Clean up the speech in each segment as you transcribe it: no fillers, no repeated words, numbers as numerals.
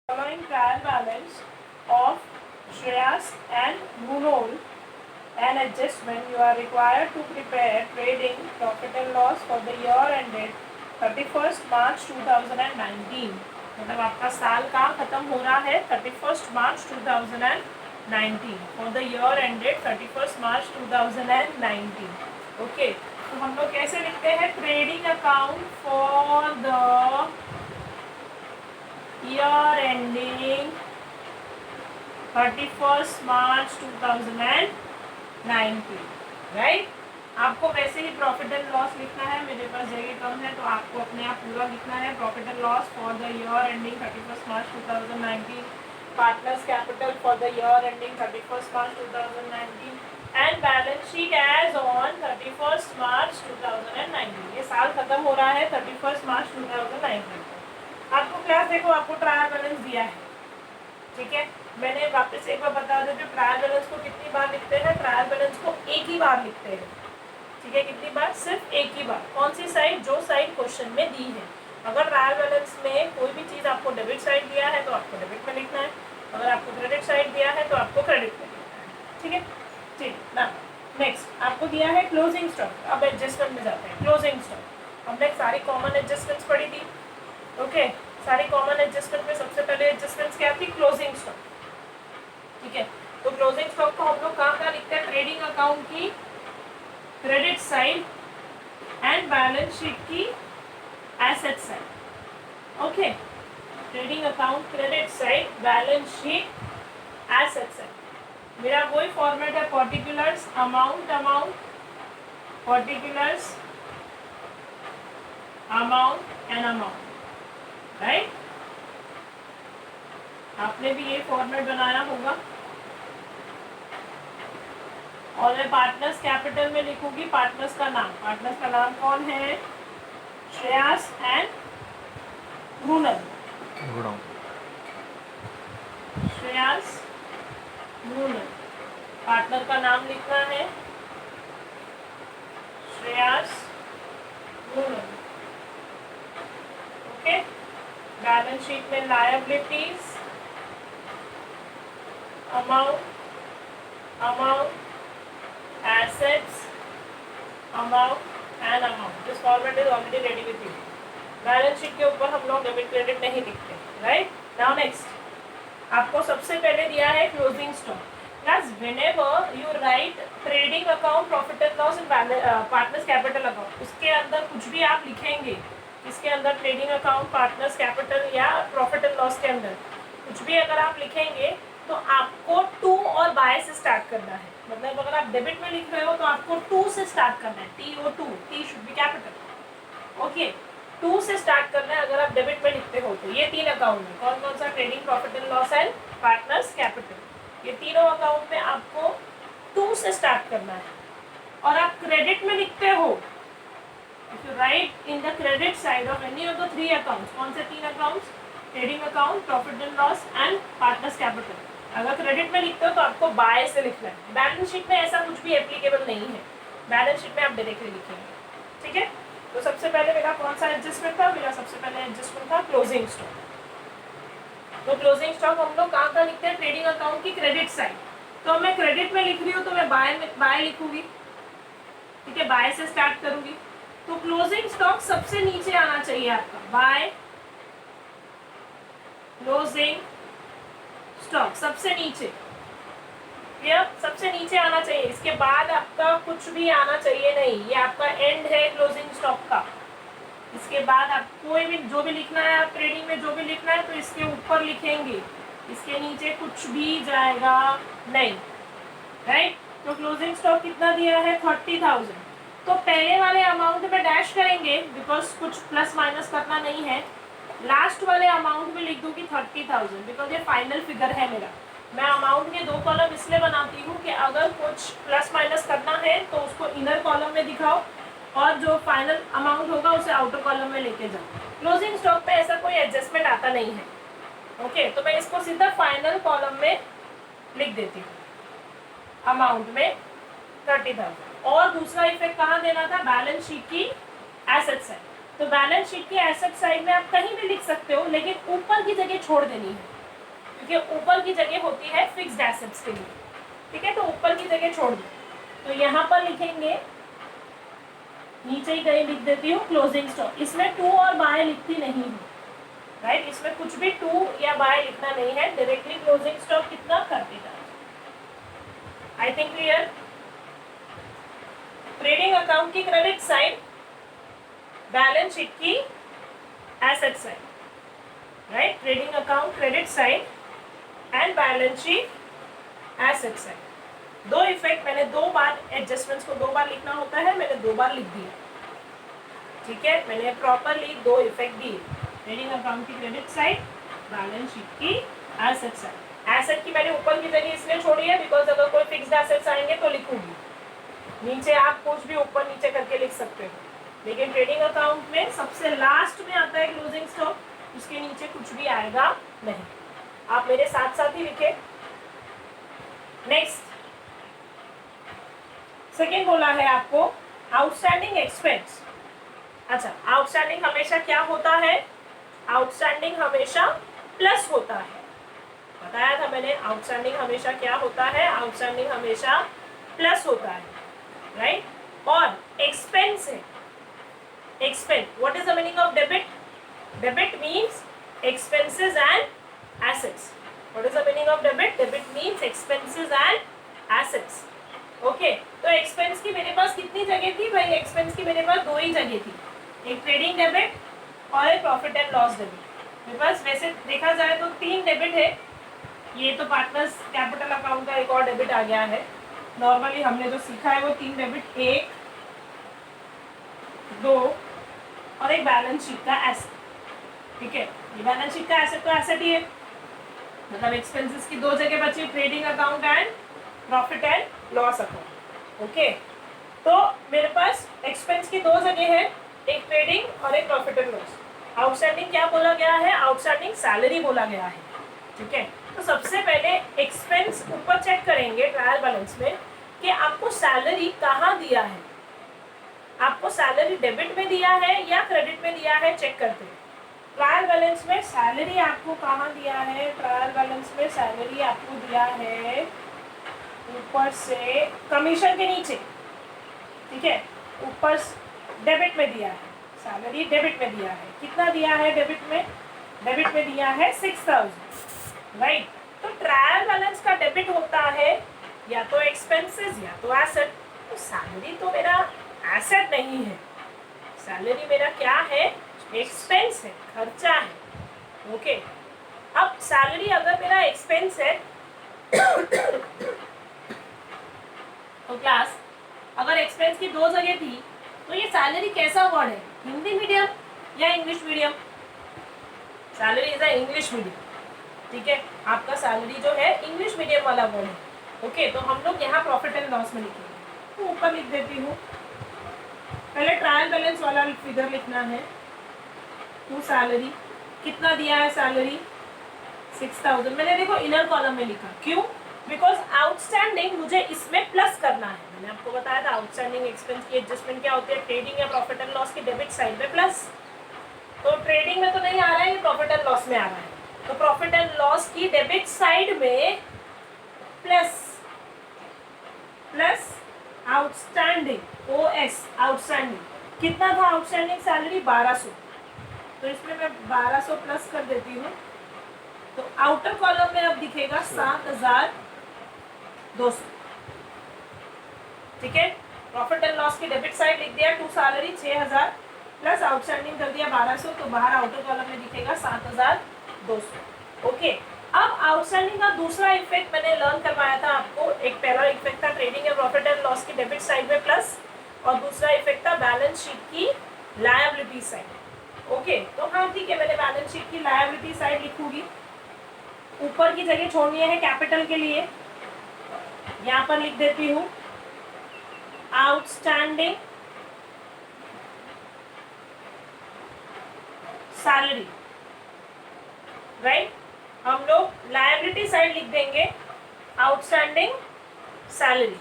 Following trial balance of Shreyas and Brunel and adjustment, you are required to prepare trading profit and loss for the year ended 31st March 2019. मतलब आपका साल का खत्म हो रहा है 31st March 2019 for the year ended 31st March 2019. Okay, तो हम लोग कैसे लिखते हैं trading account for the year ending 31st March 2019, right. आपको वैसे ही प्रॉफिट एंड लॉस लिखना है, मेरे पास जगह कम है तो आपको अपने आप पूरा लिखना है। Profit and loss for the year ending 31st March 2019, partners capital for the year ending 31st March 2019 and balance sheet as on 31st March 2019। ये साल खत्म हो रहा है 31st March 2019। आपको क्लास देखो, आपको ट्रायल बैलेंस दिया है, ठीक है। मैंने वापस एक बार बता देती हूँ, ट्रायल बैलेंस को कितनी बार लिखते हैं? ट्रायल बैलेंस को एक ही बार लिखते हैं, ठीक है। कितनी बार? सिर्फ एक ही बार। कौन सी साइड? जो साइड क्वेश्चन में दी है। अगर ट्रायल बैलेंस में कोई भी चीज़ आपको डेबिट साइड दिया है तो आपको डेबिट में लिखना है, अगर आपको क्रेडिट साइड दिया है तो आपको क्रेडिट में लिखना है, ठीक है। ठीक ना, नेक्स्ट आपको दिया है क्लोजिंग स्टॉक। अब एडजस्टमेंट में जाते हैं। क्लोजिंग स्टॉक हमने सारी कॉमन एडजस्टमेंट्स पढ़ी थी, ओके। सारी कॉमन एडजस्टमेंट में सबसे पहले एडजस्टमेंट्स क्या थी? क्लोजिंग स्टॉक, ठीक है। तो क्लोजिंग स्टॉक को हम लोग कहाँ लिखते हैं? ट्रेडिंग अकाउंट की credit side and balance sheet की asset side, okay. Trading account credit side, balance sheet asset side. मेरा वही फॉर्मेट है, particulars amount particulars amount and amount, right. आपने भी ये फॉर्मेट बनाया होगा। और मैं पार्टनर्स कैपिटल में लिखूंगी पार्टनर्स का नाम। पार्टनर्स का नाम कौन है? Shreyas and Brunel. Shreyas Brunel, partner का नाम लिखना है Shreyas Brunel, okay. Balance sheet में liabilities amount assets, amount and amount. This format is already ready with you. Balance sheet के ऊपर हम लोग डेबिट क्रेडिट नहीं लिखते, राइट। नाउ नेक्स्ट आपको सबसे पहले दिया है closing stock. Class whenever you right trading account, profit and loss and partners capital account, उसके अंदर कुछ भी आप लिखेंगे, इसके अंदर ट्रेडिंग अकाउंट, पार्टनर्स कैपिटल या प्रॉफिट एंड लॉस के अंदर कुछ भी अगर आप लिखेंगे तो आपको टू और बाय से स्टार्ट करना है। मतलब अगर आप डेबिट में लिख रहे हो तो आपको टू से स्टार्ट करना है, TO2, T should be capital, okay. To से स्टार्ट करना है अगर आप डेबिट में लिखते हो तो। ये तीन अकाउंट में कौन कौन सा? Trading, profit and loss and partners capital. ये तीनों अकाउंट में आपको टू से स्टार्ट करना है। और आप क्रेडिट में लिखते हो, if you right in the credit side of any of the three accounts, कौन से तीन accounts? Trading account, profit and loss and partners capital. अगर क्रेडिट में लिखते हो तो आपको बाय से लिखना है। बैलेंस शीट में ऐसा कुछ भी एप्लीकेबल नहीं है, बैलेंस शीट में आप डायरेक्टली लिखेंगे, ठीक है। तो सबसे पहले मेरा कौन सा एडजस्टमेंट था? मेरा सबसे पहले एडजस्टमेंट था क्लोजिंग स्टॉक। तो क्लोजिंग स्टॉक हम लोग कहाँ लिखते हैं? ट्रेडिंग अकाउंट की क्रेडिट साइड। तो मैं क्रेडिट में लिख रही हूँ तो मैं बाय लिखूंगी, ठीक है, बाय से स्टार्ट करूंगी। तो क्लोजिंग स्टॉक सबसे नीचे आना चाहिए आपका, बाय क्लोजिंग स्टॉक सबसे नीचे, ये सबसे नीचे आना चाहिए। इसके बाद आपका कुछ भी आना चाहिए नहीं, ये आपका एंड है क्लोजिंग स्टॉक का। इसके बाद आप कोई भी जो भी लिखना है, आप ट्रेडिंग में जो भी लिखना है तो इसके ऊपर लिखेंगे, इसके नीचे कुछ भी जाएगा नहीं, राइट। तो क्लोजिंग स्टॉक कितना दिया है? 30,000। तो पहले वाले अमाउंट में डैश करेंगे बिकॉज कुछ प्लस माइनस करना नहीं है। लास्ट वाले अमाउंट में लिख दूंगी 30,000 बिकॉज ये फाइनल फिगर है मेरा। मैं अमाउंट के दो कॉलम इसलिए बनाती हूँ कि अगर कुछ प्लस माइनस करना है तो उसको इनर कॉलम में दिखाओ और जो फाइनल अमाउंट होगा उसे आउटर कॉलम में लेके जाओ। क्लोजिंग स्टॉक पे ऐसा कोई एडजस्टमेंट आता नहीं है, ओके। तो मैं इसको सीधा फाइनल कॉलम में लिख देती हूँ, अमाउंट में 30,000। और दूसरा इफेक्ट कहाँ देना था? बैलेंस शीट की एसेट साइड। तो बैलेंस शीट की एसेट साइड में आप कहीं भी लिख सकते हो, लेकिन ऊपर की जगह छोड़ देनी है। क्योंकि ऊपर की जगह होती है फिक्स्ड एसेट्स के लिए, ठीक है, तो ऊपर की जगह छोड़ दो। तो यहाँ पर लिखेंगे, नीचे ही कहीं लिख देती हूँ क्लोजिंग स्टॉक। इसमें टू और बाय लिखती नहीं हूँ, राइट, इसमें कुछ भी टू या बाय लिखना नहीं है, डायरेक्टली क्लोजिंग स्टॉक कितना कर देगा। I think clear. Trading account की क्रेडिट साइड, बैलेंस शीट की asset side, right, trading account credit side and balance sheet asset side. दो इफेक्ट मैंने दो बार, एडजस्टमेंट्स को दो बार लिखना होता है, मैंने दो बार लिख दिया, ठीक है, मैंने प्रॉपरली दो इफेक्ट दिए, ट्रेडिंग अकाउंट की क्रेडिट साइड, बैलेंस शीट की एसेट साइड। एसेट की मैंने ऊपर की जगह इसलिए छोड़ी है बिकॉज अगर कोई फिक्स्ड एसेट्स आएंगे तो लिखूंगी, नीचे आप कुछ भी ऊपर नीचे करके लिख सकते हो, लेकिन ट्रेडिंग अकाउंट में सबसे लास्ट में आता है क्लोजिंग स्टॉक, उसके नीचे कुछ भी आएगा नहीं। आप मेरे साथ साथ ही लिखे। नेक्स्ट, सेकेंड बोला है आपको आउटस्टैंडिंग एक्सपेंस। अच्छा, आउटस्टैंडिंग हमेशा क्या होता है, आउटस्टैंडिंग हमेशा प्लस होता है, बताया था मैंने, आउटस्टैंडिंग हमेशा क्या होता है, आउटस्टैंडिंग हमेशा प्लस होता है, राइट। और एक्सपेंस है, expense, what is the meaning of debit? Debit means expenses and assets. What is the meaning of debit? Debit means expenses and assets. Okay, तो expense की मेरे पास कितनी जगह थी भाई? expense की मेरे पास दो ही जगह थी, एक ट्रेडिंग डेबिट और एक प्रॉफिट एंड लॉस डेबिट। मेरे पास वैसे देखा जाए तो तीन डेबिट है, ये तो पार्टनर्स कैपिटल अकाउंट का एक और डेबिट आ गया है। नॉर्मली हमने जो सीखा है वो तीन डेबिट, एक, दो और एक बैलेंस शीट का एसेट, ठीक है। ये बैलेंस शीट का एसेट तो एसेट ही है, मतलब एक्सपेंसेस की दो जगह बची, trading account and profit and loss account. Okay, तो मेरे पास एक्सपेंस की दो जगह है, एक ट्रेडिंग और एक प्रॉफिट एंड लॉस। आउटस्टैंडिंग क्या बोला गया है? आउटस्टैंडिंग सैलरी बोला गया है, ठीक है। तो सबसे पहले एक्सपेंस ऊपर चेक करेंगे ट्रायल बैलेंस में कि आपको सैलरी कहाँ दिया है, आपको सैलरी डेबिट में दिया है या क्रेडिट में दिया है, चेक करते हैं। ट्रायल बैलेंस में सैलरी आपको कहाँ दिया है? ट्रायल बैलेंस में सैलरी आपको दिया है ऊपर से कमीशन के नीचे, ठीक है, ऊपर डेबिट में दिया है, सैलरी डेबिट में दिया है। कितना दिया है डेबिट में? डेबिट में दिया है 6000, राइट। तो ट्रायल बैलेंस का डेबिट होता है या तो एक्सपेंसेस या तो एसेट। तो सैलरी तो मेरा एसेट नहीं है, सैलरी मेरा क्या है? एक्सपेंस है, खर्चा है। ओके, अब सैलरी अगर मेरा एक्सपेंस है तो क्लास अगर एक्सपेंस की दो जगह थी तो ये सैलरी कैसा वर्ड है? हिंदी मीडियम या English medium? Salary is a English medium, ठीक है, आपका सैलरी जो है इंग्लिश मीडियम वाला वर्ड है। ओके, तो हम लोग यहाँ प्रॉफिट एंड लॉस में लिखेंगे, तो ऊपर लिख देती हूँ। पहले ट्रायल बैलेंस वाला फिगर लिखना है, टू सैलरी, कितना दिया है सैलरी? 6000। मैंने देखो इनर कॉलम में लिखा, क्यों? बिकॉज आउटस्टैंडिंग मुझे इसमें प्लस करना है। मैंने आपको बताया था आउटस्टैंडिंग एक्सपेंस की एडजस्टमेंट क्या होती है, ट्रेडिंग या प्रॉफिट एंड लॉस की डेबिट साइड में प्लस। तो ट्रेडिंग में तो नहीं आ रहा है, ये प्रॉफिट एंड लॉस में आ रहा है, तो प्रॉफिट एंड लॉस की डेबिट साइड में plus, plus outstanding, OS outstanding. कितना था आउटस्टैंडिंग सैलरी? 1200, तो इसमें मैं 1200 प्लस कर देती हूँ, तो आउटर कॉलम में अब दिखेगा 7200, ठीक है। प्रॉफिट एंड लॉस की डेबिट साइड लिख दिया, टू सैलरी 6000 प्लस आउटस्टैंडिंग कर दिया 1200, तो बाहर आउटर कॉलम में दिखेगा 7200। ओके, अब आउटस्टैंडिंग का दूसरा इफेक्ट मैंने लर्न करवाया था आपको। एक पहला इफेक्ट था ट्रेडिंग या प्रॉफिट एंड लॉस की डेबिट साइड में प्लस, और दूसरा इफेक्ट था बैलेंस शीट की लायबिलिटी साइड। ओके, तो हाँ ठीक है, मैंने बैलेंस शीट की लायबिलिटी साइड लिखूंगी, ऊपर की जगह छोड़नी है कैपिटल के लिए, यहाँ पर लिख देती हूँ आउटस्टैंडिंग सैलरी, राइट। हम लोग लायबिलिटी साइड लिख देंगे आउटस्टैंडिंग सैलरी,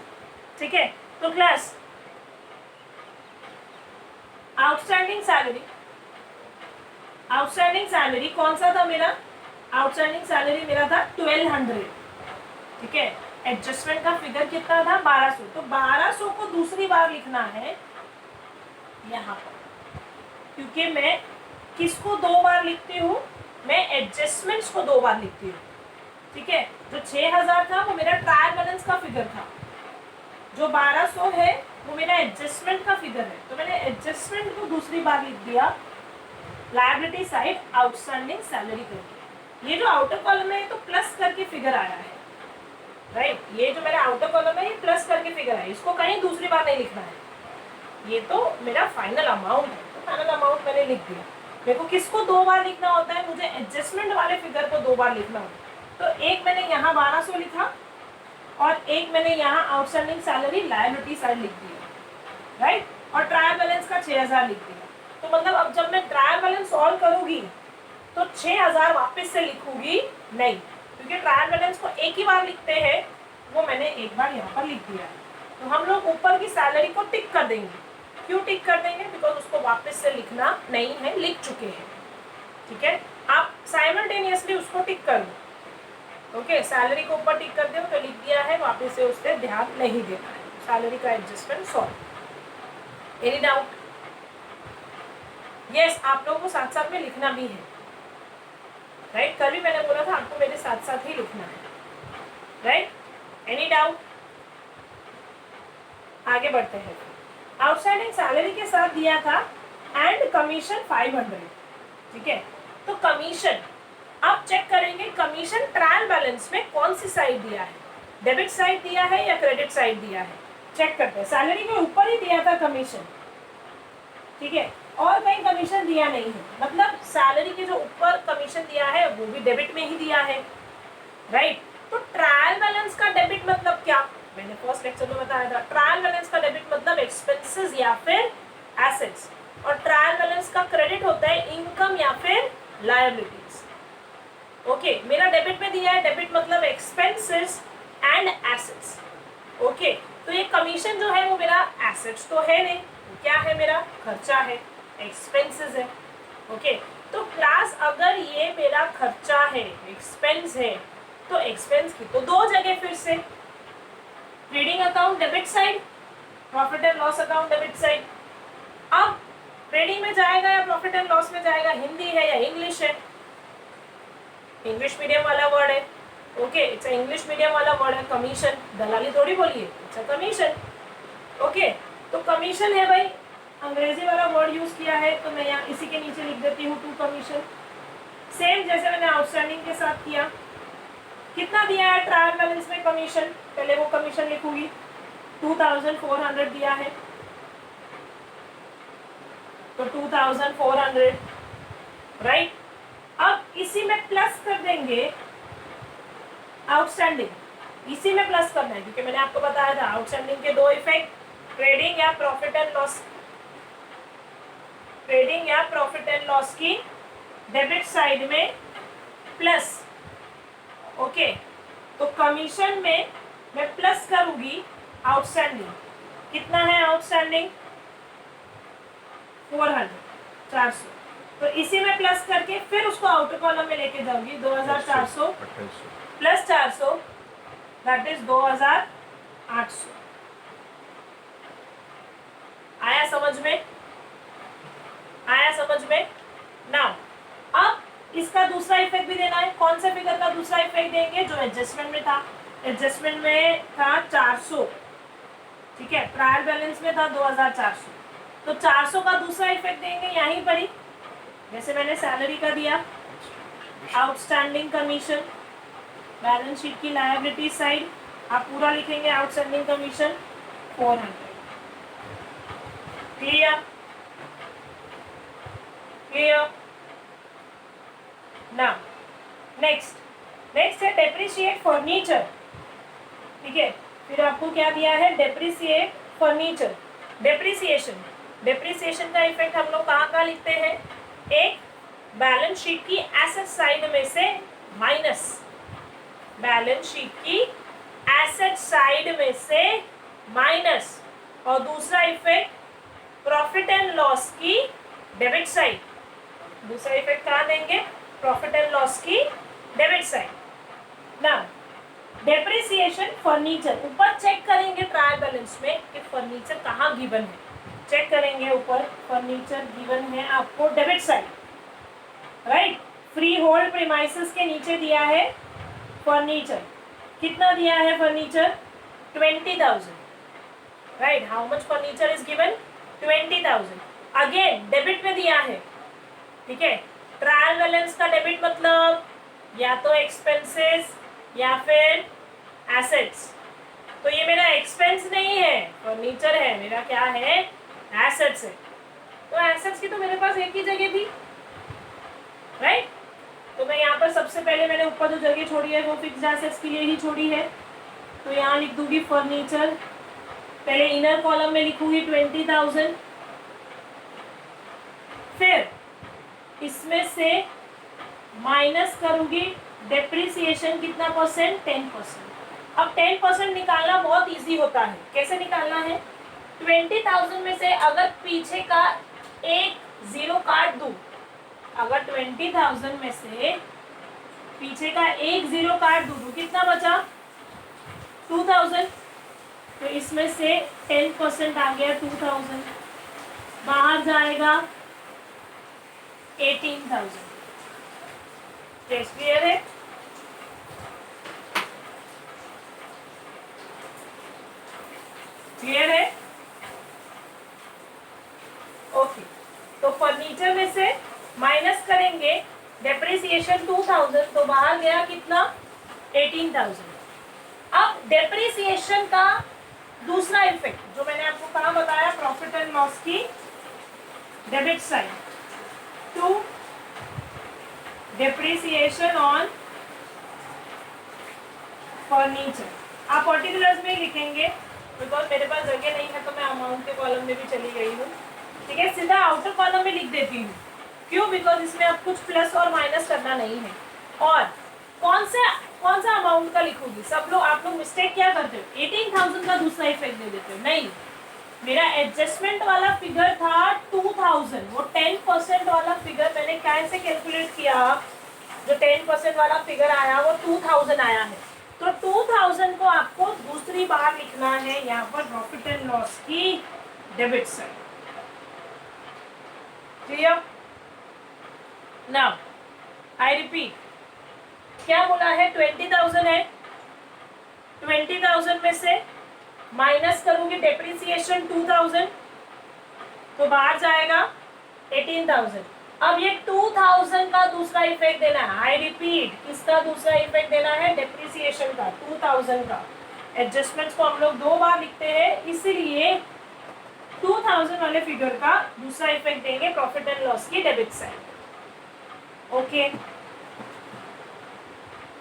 ठीक है। तो class outstanding salary, outstanding salary कौन सा था मेरा? आउटस्टैंडिंग सैलरी मेरा था 1200, ठीक है। एडजस्टमेंट का फिगर कितना था 1200, तो 1200 को दूसरी बार लिखना है यहाँ पर, क्योंकि मैं किसको 2 बार लिखती हूँ, मैं एडजस्टमेंट्स को 2 बार लिखती हूँ, ठीक है। जो 6000 था वो मेरा ट्रायल बैलेंस का फिगर था, जो 1200 है वो मेरा एडजस्टमेंट का फिगर है, तो मैंने एडजस्टमेंट को दूसरी बार लिख दिया लायबिलिटी साइड आउटस्टैंडिंग सैलरी करके। ये जो आउटर कॉलम है ये तो प्लस करके फिगर आया है, राइट। ये जो मेरा आउटर कॉलम है ये प्लस करके फिगर है, इसको कहीं दूसरी बार नहीं लिखना है, ये तो मेरा फाइनल अमाउंट है, तो फाइनल अमाउंट मैंने लिख दिया। मेरे को किसको 2 बार लिखना होता है, मुझे एडजस्टमेंट वाले फिगर को 2 बार लिखना होता है, तो एक मैंने यहाँ 1200 लिखा और एक मैंने यहाँ आउटस्टैंडिंग सैलरी लायबिलिटी साइड लिख दिया, राइट। और ट्रायल बैलेंस का 6000 लिख दिया। तो मतलब अब जब मैं ट्रायल बैलेंस सॉल्व करूंगी तो 6000 वापस से लिखूंगी नहीं, क्योंकि ट्रायल बैलेंस को एक ही बार लिखते हैं, वो मैंने एक बार यहाँ पर लिख दिया है। तो हम लोग ऊपर की सैलरी को टिक कर देंगे। क्यों टिक कर देंगे, बिकॉज उसको वापस से लिखना नहीं है, लिख चुके हैं, ठीक है। आप साइमल्टेनियसली उसको टिक कर दो, ओके। सैलरी को ऊपर टिक कर दो तो लिख दिया है, वापस से उस पर ध्यान नहीं देना है। सैलरी का adjustment solve. Any doubt? Yes, आप लोगों को साथ साथ में लिखना भी है, राइट। कल भी मैंने बोला था आपको मेरे साथ साथ ही लिखना है, राइट। Any doubt? आगे बढ़ते हैं। आउटस्टैंडिंग सैलरी के साथ दिया था एंड कमीशन 500, ठीक है। तो कमीशन आप चेक करेंगे, कमीशन ट्रायल बैलेंस में कौन सी साइड दिया है, डेबिट साइड दिया है या क्रेडिट साइड दिया है, चेक करते हैं। सैलरी के ऊपर ही दिया था कमीशन, ठीक है, और कहीं कमीशन दिया नहीं है, मतलब सैलरी के जो ऊपर कमीशन दिया है वो भी डेबिट में ही दिया है, राइट। तो ट्रायल बैलेंस का डेबिट मतलब क्या, मैंने फर्स्ट लेक्चर में बताया था। ट्रायल बैलेंस का डेबिट मतलब एक्सपेंसेस या फिर एसेट्स, और ट्रायल बैलेंस का क्रेडिट होता है इनकम या फिर लायबिलिटीज, ओके। मेरा डेबिट में दिया है, डेबिट मतलब एक्सपेंसेस एंड एसेट्स, ओके। तो ये कमीशन जो है वो मेरा एसेट्स तो है नहीं, क्या है, मेरा खर्चा है, एक्सपेंसेस है, ओके। तो क्लास अगर ये मेरा खर्चा है, एक्सपेंस है, तो एक्सपेंस की तो 2 जगह फिर से, trading account debit side, profit and loss account debit side. अब ट्रेडिंग में जाएगा या प्रॉफिट एंड लॉस में जाएगा, हिंदी है या इंग्लिश है, इंग्लिश मीडियम वाला वर्ड है, ओके। इट्स इंग्लिश मीडियम वाला वर्ड है, कमीशन, दलाली थोड़ी बोलिए, इट्स कमीशन, ओके। तो कमीशन है भाई, अंग्रेजी वाला वर्ड यूज किया है, तो मैं यहाँ इसी के नीचे लिख देती हूँ टू कमीशन। सेम जैसे मैंने आउटस्टैंडिंग के साथ किया, कितना दिया है ट्रायल बैलेंस में कमीशन, पहले वो कमीशन लिखूंगी, 2400 दिया है, तो 2400, राइट। अब इसी में प्लस कर देंगे आउटस्टैंडिंग, इसी में प्लस करना है, क्योंकि मैंने आपको बताया था आउटस्टैंडिंग के 2 इफेक्ट, ट्रेडिंग या प्रॉफिट एंड लॉस, ट्रेडिंग या प्रॉफिट एंड लॉस की डेबिट साइड में प्लस, ओके। तो कमीशन में मैं प्लस करूंगी आउटस्टैंडिंग, कितना है आउटस्टैंडिंग 400, तो इसी में प्लस करके फिर उसको आउटर कॉलम में लेके जाऊंगी, 2400 प्लस 400, दैट इज 2800। आया समझ में, आया समझ में। नाउ अब इसका दूसरा इफेक्ट भी देना है, कौन से फिगर का दूसरा इफेक्ट देंगे, जो एडजस्टमेंट में था, एडजस्टमेंट में था 400, ठीक है, ट्रायल बैलेंस में था 2400, तो 400 का दूसरा इफेक्ट देंगे यहीं पर ही, जैसे मैंने सैलरी का दिया, आउटस्टैंडिंग कमीशन, बैलेंस शीट की लायबिलिटी साइड आप पूरा लिखेंगे, outstanding commission 400, clear, clear. Now next है डेप्रिशिएट फर्नीचर, ठीक है। फिर आपको क्या दिया है, डेप्रिशिएट फर्नीचर, डेप्रिसिएशन का इफेक्ट हम लोग कहाँ लिखते हैं, एक बैलेंस शीट की एसेट साइड में से माइनस, बैलेंस शीट की एसेट साइड में से माइनस, और दूसरा इफेक्ट प्रॉफिट एंड लॉस की डेबिट साइड, दूसरा इफेक्ट कहाँ देंगे, प्रॉफिट एंड लॉस की डेबिट साइड। ना डेप्रिसिएशन फर्नीचर, ऊपर चेक करेंगे ट्रायल बैलेंस में कि फर्नीचर कहाँ गिवन है, चेक करेंगे ऊपर फर्नीचर गिवन है आपको debit side, right. Free hold premises के नीचे दिया है फर्नीचर, कितना दिया है furniture 20,000, right. How much furniture is given 20,000, again debit में दिया है, ठीक है। ट्रायल बैलेंस का डेबिट मतलब या तो एक्सपेंसेस या फिर एसेट्स, तो ये मेरा एक्सपेंस नहीं है, फर्नीचर है, मेरा क्या है एसेट्स है। तो एसेट्स की तो मेरे पास एक ही जगह थी, राइट। तो मैं यहाँ पर सबसे पहले मैंने ऊपर जो जगह छोड़ी है वो फिक्स्ड एसेट्स के लिए ही छोड़ी है, तो यहाँ लिख दूंगी फर्नीचर, पहले इनर कॉलम में लिखूंगी 20,000, फिर इसमें से माइनस करूंगी डेप्रिसिएशन कितना परसेंट 10%। अब 10% निकालना बहुत इजी होता है, कैसे निकालना है 20,000 में से अगर पीछे का एक जीरो काट दूं, अगर 20,000 में से पीछे का एक जीरो काट दूं तो कितना बचा 2,000, तो इसमें से 10% आ गया 2,000, बाहर जाएगा 18,000। क्लियर है? क्लियर है? ओके, तो फर्नीचर में से माइनस करेंगे डेप्रिसिएशन 2,000, तो बाहर गया कितना 18,000। अब डेप्रिसिएशन का दूसरा इफेक्ट जो मैंने आपको कहाँ बताया, प्रॉफिट एंड लॉस की debit side, to depreciation on furniture. आप पर्टिकुलर्स में ही लिखेंगे बिकॉज मेरे पास जगह नहीं है, तो मैं अमाउंट के कॉलम में भी चली गई हूँ, ठीक है। सीधा आउटर कॉलम में लिख देती हूँ, क्यों, बिकॉज इसमें अब कुछ प्लस और माइनस करना नहीं है। और कौन सा अमाउंट का लिखूंगी, सब लोग आप लोग मिस्टेक क्या करते हो, 18,000 का दूसरा इफेक्ट दे देते हो, नहीं, मेरा एडजस्टमेंट वाला फिगर था 2,000, वो 10% वाला फिगर मैंने कैसे कैलकुलेट किया, जो 10% वाला फिगर आया वो 2,000 आया है, तो 2,000 को आपको दूसरी बार लिखना है यहाँ पर प्रॉफिट एंड लॉस की debit side. Clear? Now I repeat, क्या बोला है 20,000 है, 20,000 में से माइनस करूंगी डेप्रिसिएशन 2,000, तो बाहर जाएगा 18,000। अब ये 2,000 का दूसरा इफेक्ट देना है, आई रिपीट, किसका दूसरा इफेक्ट देना है, डेप्रिसिएशन का 2,000 का। एडजस्टमेंट्स को हम लोग दो बार लिखते हैं, इसीलिए 2,000 वाले फिगर का दूसरा इफेक्ट देंगे प्रॉफिट एंड लॉस की debit side. Okay,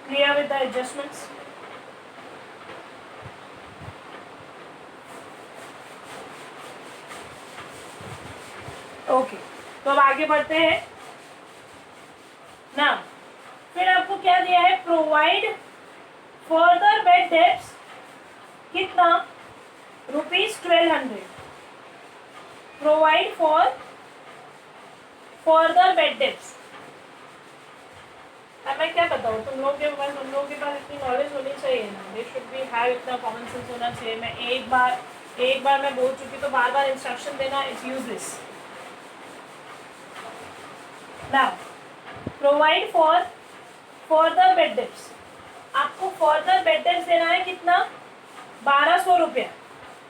clear with the adjustments? Okay, तो अब आगे बढ़ते हैं ना। फिर आपको क्या दिया है, प्रोवाइड फर्दर बेड डेब्ट्स, कितना ₹1200, provide for further bed debts. अब मैं क्या बताऊँ, तुम लोगों के पास इतनी नॉलेज होनी चाहिए ना, दे शुड बी हैव, इतना कॉमन सेंस होना चाहिए। मैं एक बार मैं बोल चुकी तो बार बार इंस्ट्रक्शन देना is useless. Now provide for further bed debts, आपको फर्दर बेड डेब्ट्स देना है कितना 1,200 रुपया।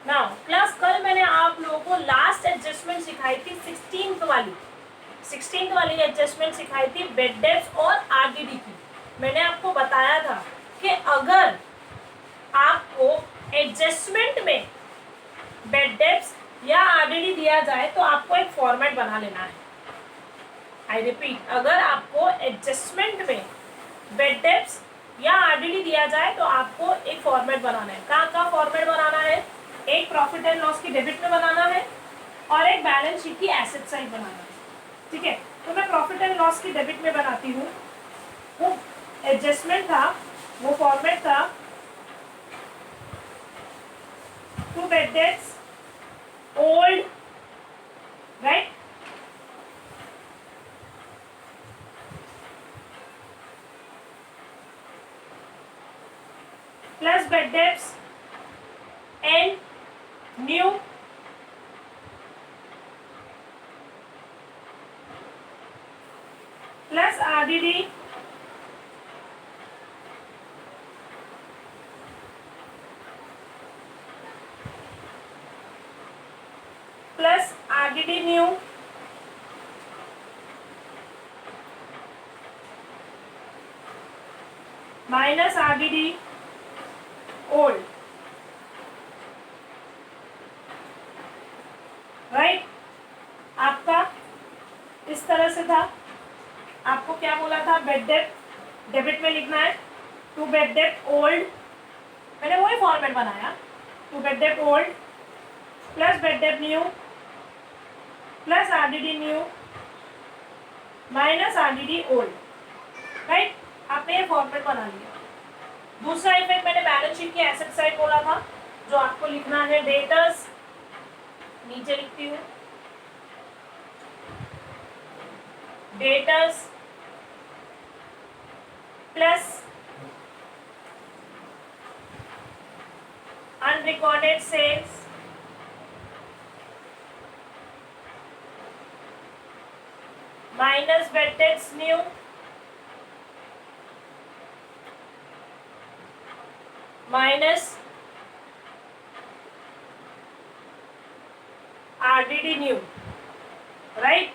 नाउ प्लस कल मैंने आप लोगों को लास्ट एडजस्टमेंट सिखाई थी 16th वाली एडजस्टमेंट सिखाई थी बेड डेब्ट्स और आरडीडी की। मैंने आपको बताया था कि अगर आपको एडजस्टमेंट में बेड डेब्ट्स या आरडीडी दिया जाए तो आपको एक फॉर्मेट बना लेना है। आई रिपीट, अगर आपको एडजस्टमेंट में बेड डेब्ट्स या आरडीडी दिया जाए तो आपको एक फॉर्मेट बनाना है। कहाँ फॉर्मेट बनाना है, एक प्रॉफिट एंड लॉस की डेबिट में बनाना है और एक बैलेंस शीट की एसेट साइड बनाना है, ठीक है। तो मैं प्रॉफिट एंड लॉस की डेबिट में बनाती हूँ, वो एडजस्टमेंट था, वो फॉर्मेट था to bad debts old, right, plus bad debts and new plus RDD plus RDD new minus RDD old, right. आपका इस तरह से था। आपको क्या बोला था, बेड डेप्थ डेबिट में लिखना है, टू बेड डेप्थ ओल्ड, मैंने वही फॉर्मेट बनाया, to bed depth old plus bed depth new plus RDD new minus RDD old, right. आपने ये फॉर्मेट बना लिया। दूसरा इफेक्ट मैंने बैलेंस शीट की एसेट साइड बोला था, जो आपको लिखना है डेटर्स, नीचे लिखती हूँ, debtors plus unrecorded sales minus bad debts new minus RDD new, right.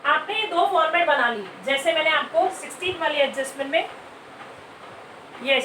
आपने ये दो फॉर्मेट बना ली, जैसे मैंने आपको 16 वाली एडजस्टमेंट में, यस,